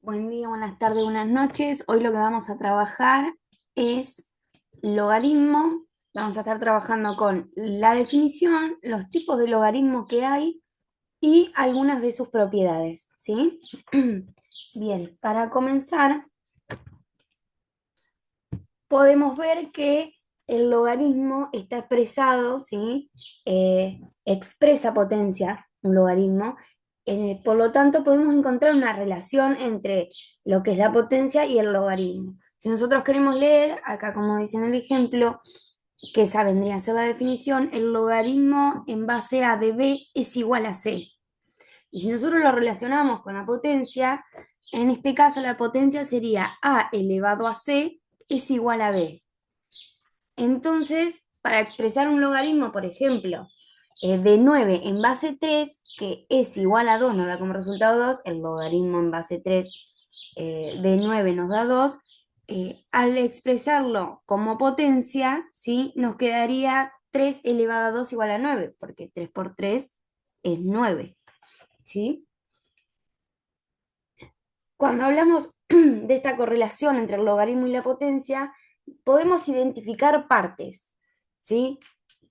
Buen día, buenas tardes, buenas noches. Hoy lo que vamos a trabajar es logaritmo. Vamos a estar trabajando con la definición, los tipos de logaritmo que hay y algunas de sus propiedades, ¿sí? Bien, para comenzar, podemos ver que el logaritmo está expresado, ¿sí? Expresa potencia, un logaritmo. Por lo tanto, podemos encontrar una relación entre lo que es la potencia y el logaritmo. Si nosotros queremos leer, acá como dice en el ejemplo, que esa vendría a ser la definición, el logaritmo en base a de b es igual a c. Y si nosotros lo relacionamos con la potencia, en este caso la potencia sería a elevado a c es igual a b. Entonces, para expresar un logaritmo, por ejemplo, de 9 en base 3, que es igual a 2, nos da como resultado 2, el logaritmo en base 3 de 9 nos da 2, al expresarlo como potencia, ¿sí? Nos quedaría 3 elevado a 2 igual a 9, porque 3 por 3 es 9, ¿sí? Cuando hablamos de esta correlación entre el logaritmo y la potencia, podemos identificar partes, ¿sí?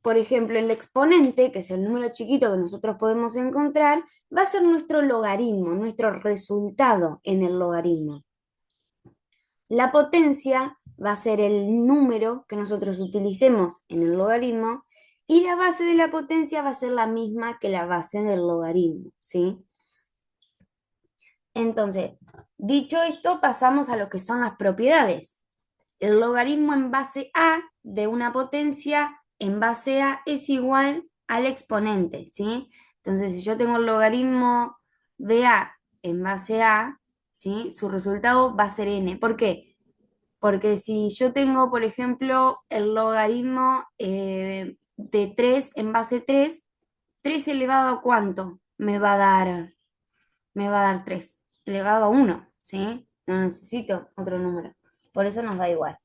Por ejemplo, el exponente, que es el número chiquito que nosotros podemos encontrar, va a ser nuestro logaritmo, nuestro resultado en el logaritmo. La potencia va a ser el número que nosotros utilicemos en el logaritmo y la base de la potencia va a ser la misma que la base del logaritmo, ¿sí? Entonces, dicho esto, pasamos a lo que son las propiedades. El logaritmo en base a de una potencia en base a es igual al exponente, ¿sí? Entonces, si yo tengo el logaritmo de a en base a, ¿sí? Su resultado va a ser n. ¿Por qué? Porque si yo tengo, por ejemplo, el logaritmo de 3 en base 3, 3 elevado a cuánto me va a dar 3 elevado a 1, ¿sí? No necesito otro número. Por eso nos da igual.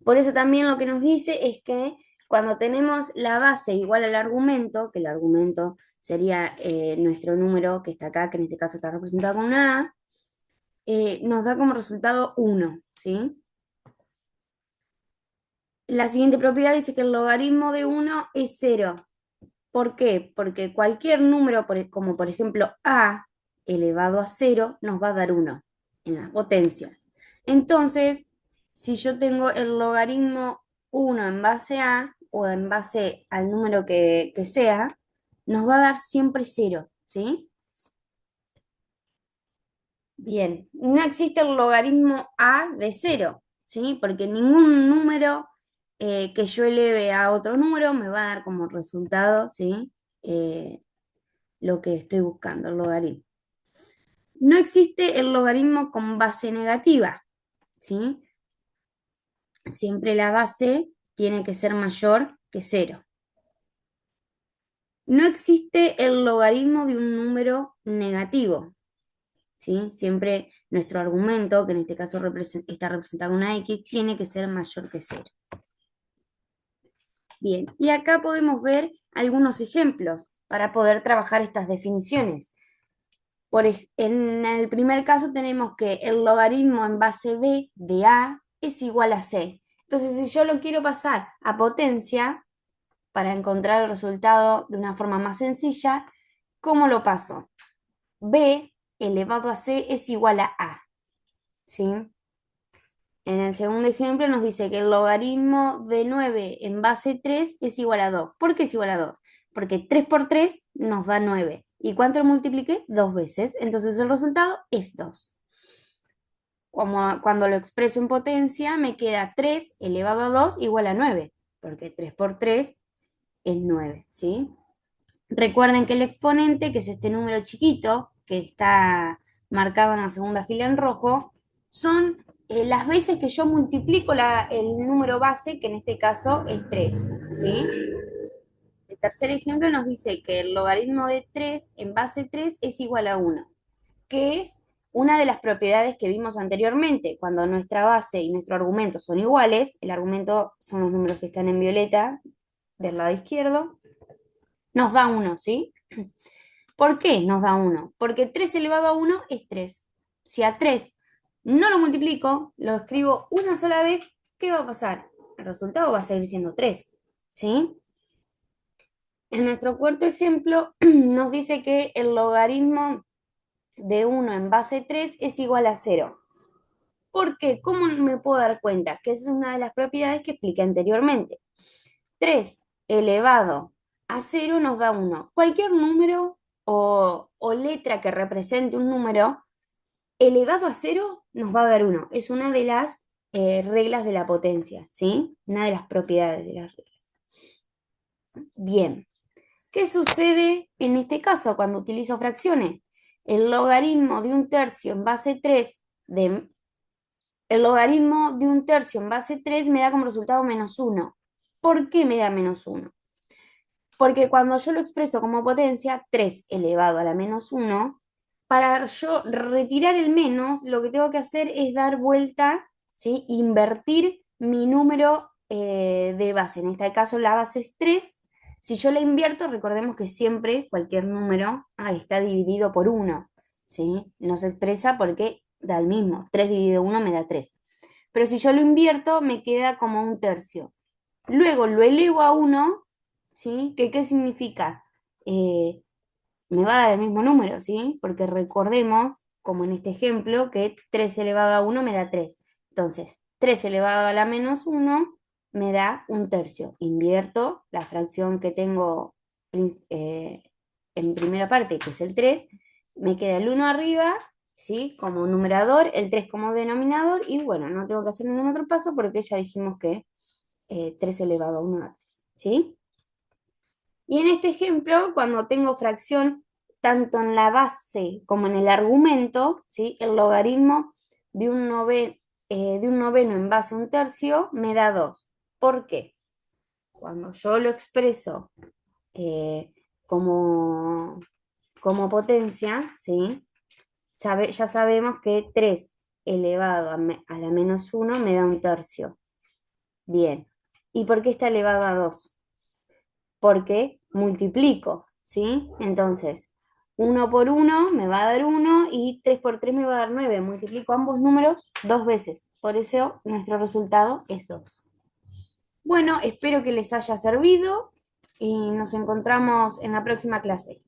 Por eso también lo que nos dice es que cuando tenemos la base igual al argumento, que el argumento sería nuestro número que está acá, que en este caso está representado con una A, nos da como resultado 1, ¿sí? La siguiente propiedad dice que el logaritmo de 1 es 0. ¿Por qué? Porque cualquier número, como por ejemplo a elevado a 0, nos va a dar 1 en la potencia. Entonces, si yo tengo el logaritmo 1 en base a o en base al número que sea, nos va a dar siempre 0, ¿sí? Bien, no existe el logaritmo a de 0, ¿sí? Porque ningún número que yo eleve a otro número me va a dar como resultado, ¿sí? Eh, lo que estoy buscando, el logaritmo. No existe el logaritmo con base negativa, ¿sí? Siempre la base tiene que ser mayor que 0. No existe el logaritmo de un número negativo, ¿sí? Siempre nuestro argumento, que en este caso está representado con una X, tiene que ser mayor que 0. Bien, y acá podemos ver algunos ejemplos para poder trabajar estas definiciones. En el primer caso tenemos que el logaritmo en base b de a es igual a c. Entonces, si yo lo quiero pasar a potencia para encontrar el resultado de una forma más sencilla, ¿cómo lo paso? B elevado a c es igual a, ¿sí? En el segundo ejemplo nos dice que el logaritmo de 9 en base 3 es igual a 2. ¿Por qué es igual a 2? Porque 3 por 3 nos da 9. ¿Y cuánto lo multipliqué? Dos veces. Entonces el resultado es 2. Como cuando lo expreso en potencia, me queda 3 elevado a 2 igual a 9. Porque 3 por 3 es 9, ¿sí? Recuerden que el exponente, que es este número chiquito, que está marcado en la segunda fila en rojo, son las veces que yo multiplico el número base, que en este caso es 3, ¿sí? El tercer ejemplo nos dice que el logaritmo de 3 en base 3 es igual a 1, que es una de las propiedades que vimos anteriormente. Cuando nuestra base y nuestro argumento son iguales, el argumento son los números que están en violeta del lado izquierdo, nos da 1, ¿sí? ¿Por qué nos da 1? Porque 3 elevado a 1 es 3. Si a 3 no lo multiplico, lo escribo una sola vez, ¿qué va a pasar? El resultado va a seguir siendo 3, ¿sí? En nuestro cuarto ejemplo nos dice que el logaritmo de 1 en base 3 es igual a 0. ¿Por qué? ¿Cómo me puedo dar cuenta? Que esa es una de las propiedades que expliqué anteriormente. 3 elevado a 0 nos da 1. Cualquier número o letra que represente un número elevado a 0 nos va a dar 1. Es una de las reglas de la potencia, ¿sí? Una de las propiedades de la regla. Bien, ¿qué sucede en este caso cuando utilizo fracciones? El logaritmo de un tercio en base 3 de, el logaritmo de un tercio en base 3 me da como resultado menos 1. ¿Por qué me da menos 1? Porque cuando yo lo expreso como potencia, 3 elevado a la menos 1, para yo retirar el menos, lo que tengo que hacer es dar vuelta, ¿sí? Invertir mi número de base. En este caso la base es 3. Si yo la invierto, recordemos que siempre cualquier número está dividido por 1, ¿sí? No se expresa porque da el mismo. 3 dividido 1 me da 3. Pero si yo lo invierto, me queda como un tercio. Luego lo elevo a 1, ¿sí? ¿Qué significa? Eh, Me va a dar el mismo número, ¿sí? Porque recordemos, como en este ejemplo, que 3 elevado a 1 me da 3. Entonces, 3 elevado a la menos 1 me da un tercio. Invierto la fracción que tengo eh, en primera parte, que es el 3, me queda el 1 arriba, ¿sí? Como numerador, el 3 como denominador, y bueno, no tengo que hacer ningún otro paso porque ya dijimos que 3 elevado a 1 a 3, ¿sí? Y en este ejemplo, cuando tengo fracción tanto en la base como en el argumento, ¿sí? El logaritmo de un noveno en base a un tercio me da 2. ¿Por qué? Cuando yo lo expreso eh, como, como potencia, ¿sí? Ya sabemos que 3 elevado a la menos 1 me da un tercio. Bien. ¿Y por qué está elevado a 2? Porque multiplico, ¿sí? Entonces, 1 por 1 me va a dar 1 y 3 por 3 me va a dar 9. Multiplico ambos números dos veces. Por eso nuestro resultado es 2. Bueno, espero que les haya servido y nos encontramos en la próxima clase.